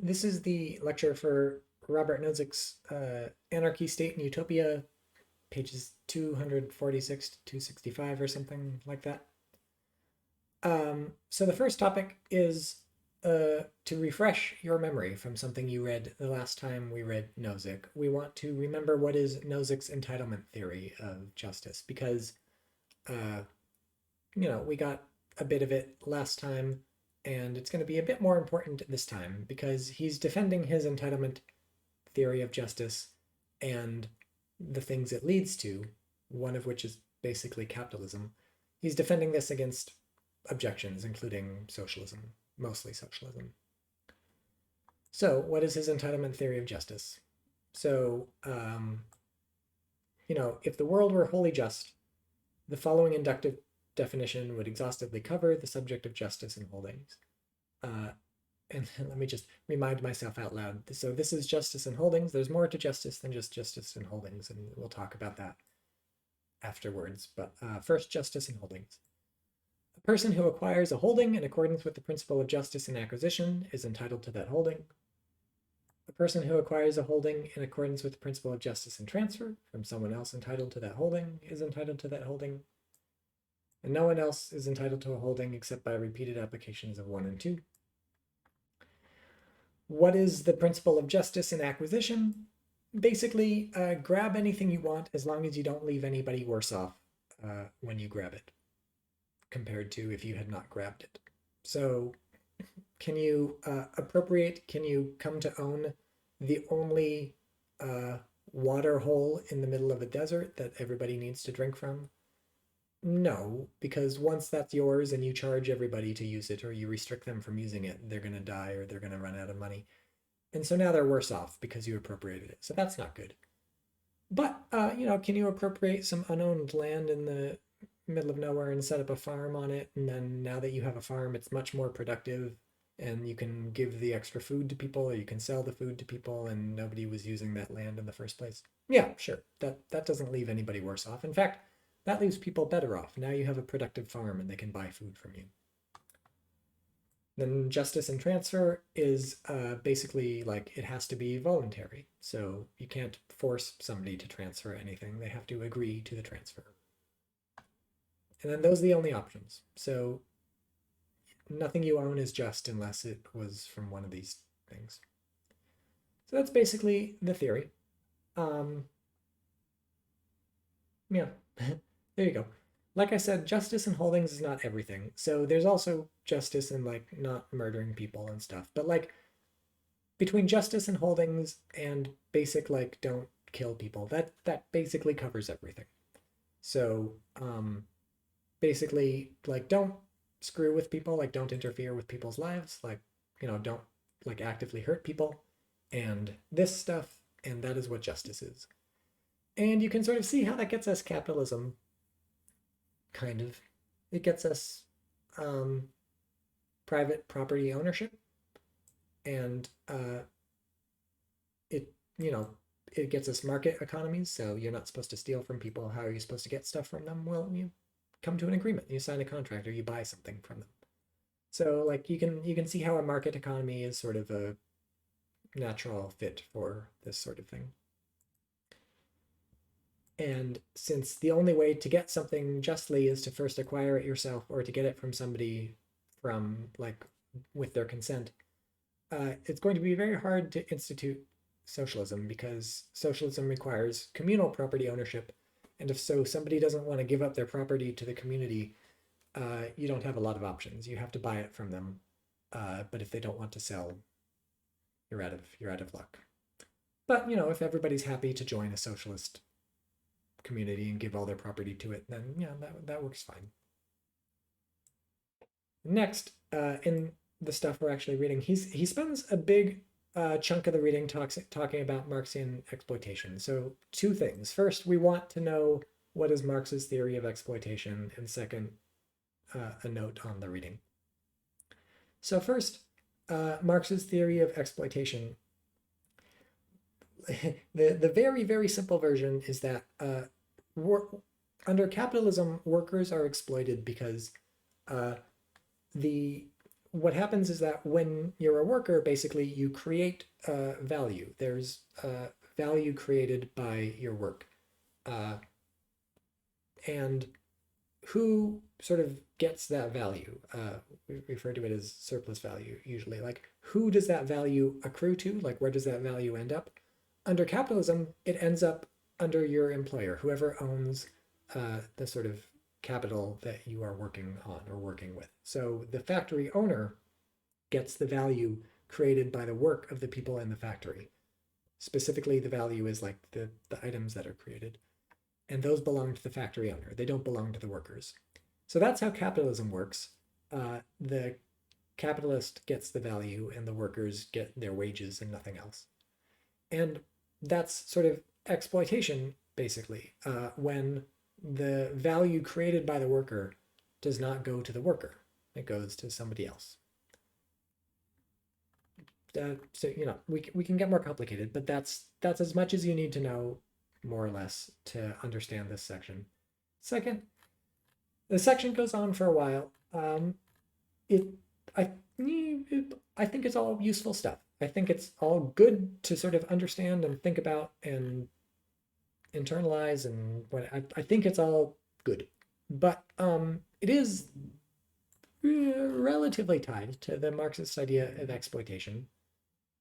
This is the lecture for Robert Nozick's Anarchy, State, and Utopia, pages 246 to 265 or something like that. So the first topic is to refresh your memory from something you read the last time we read Nozick. We want to remember what is Nozick's entitlement theory of justice, because we got a bit of it last time, and it's going to be a bit more important this time because he's defending his entitlement theory of justice and the things it leads to, one of which is basically capitalism. He's defending this against objections, including socialism, mostly socialism. So what is his entitlement theory of justice? So, if the world were wholly just, the following inductive definition would exhaustively cover the subject of justice and holdings. And let me just remind myself out loud. So this is justice and holdings. There's more to justice than just justice and holdings, and we'll talk about that afterwards. But first, justice and holdings. A person who acquires a holding in accordance with the principle of justice in acquisition is entitled to that holding. A person who acquires a holding in accordance with the principle of justice in transfer from someone else entitled to that holding is entitled to that holding. And no one else is entitled to a holding except by repeated applications of 1 and 2. What is the principle of justice in acquisition? Basically, grab anything you want as long as you don't leave anybody worse off when you grab it, compared to if you had not grabbed it. So can you appropriate, can you come to own the only water hole in the middle of a desert that everybody needs to drink from? No, because once that's yours and you charge everybody to use it or you restrict them from using it, they're going to die or they're going to run out of money. And so now they're worse off because you appropriated it. So that's not good. But, can you appropriate some unowned land in the middle of nowhere and set up a farm on it? And then now that you have a farm, it's much more productive and you can give the extra food to people or you can sell the food to people and nobody was using that land in the first place. Yeah, sure. That doesn't leave anybody worse off. In fact, that leaves people better off. Now you have a productive farm and they can buy food from you. Then justice and transfer is basically like it has to be voluntary. So you can't force somebody to transfer anything. They have to agree to the transfer. And then those are the only options. So nothing you own is just unless it was from one of these things. So that's basically the theory. Yeah. There you go. Like I said, justice and holdings is not everything. So there's also justice in like not murdering people and stuff. But like between justice and holdings and basic like don't kill people, that basically covers everything. So basically like don't screw with people, like don't interfere with people's lives, like don't like actively hurt people, and this stuff, and that is what justice is. And you can sort of see how that gets us capitalism. Kind of. It gets us private property ownership, and it gets us market economies. So you're not supposed to steal from people. How are you supposed to get stuff from them? Well, you come to an agreement. You sign a contract or you buy something from them. So like you can see how a market economy is sort of a natural fit for this sort of thing. And since the only way to get something justly is to first acquire it yourself or to get it from somebody from like with their consent, it's going to be very hard to institute socialism because socialism requires communal property ownership. And if so, somebody doesn't want to give up their property to the community, you don't have a lot of options. You have to buy it from them. But if they don't want to sell, you're out of luck. But if everybody's happy to join a socialist community and give all their property to it, then yeah, that works fine. Next, in the stuff we're actually reading, he spends a big chunk of the reading talking about Marxian exploitation. So 2 things. First, we want to know what is Marx's theory of exploitation, and second, a note on the reading. So first, Marx's theory of exploitation. The very, very simple version is that under capitalism, workers are exploited because the what happens is that when you're a worker, basically you create value. There's value created by your work. Uh, and who sort of gets that value? We refer to it as surplus value usually. Like, who does that value accrue to? Like, where does that value end up? Under capitalism, it ends up under your employer, whoever owns the sort of capital that you are working on or working with. So the factory owner gets the value created by the work of the people in the factory. Specifically, the value is like the items that are created. And those belong to the factory owner. They don't belong to the workers. So that's how capitalism works. The capitalist gets the value and the workers get their wages and nothing else. And that's sort of exploitation, basically, when the value created by the worker does not go to the worker. It goes to somebody else. So we can get more complicated, but that's as much as you need to know, more or less, to understand this section. Second, the section goes on for a while. It I I think it's all useful stuff. I think it's all good to sort of understand and think about and internalize, and what I think it's all good, but it is relatively tied to the Marxist idea of exploitation,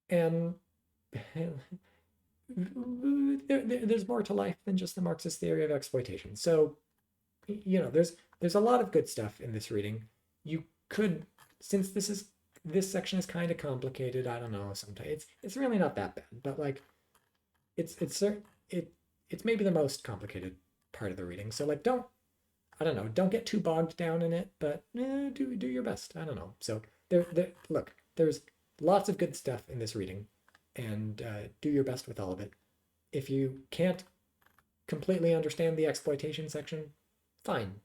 and there's more to life than just the Marxist theory of exploitation. So, there's a lot of good stuff in this reading. You could, since this section is kind of complicated, I don't know, sometimes it's really not that bad, but like it's maybe the most complicated part of the reading. So like don't get too bogged down in it, but do your best. I don't know. So look, there's lots of good stuff in this reading, and do your best with all of it. If you can't completely understand the exploitation section, fine.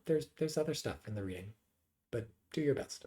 There's other stuff in the reading, but do your best.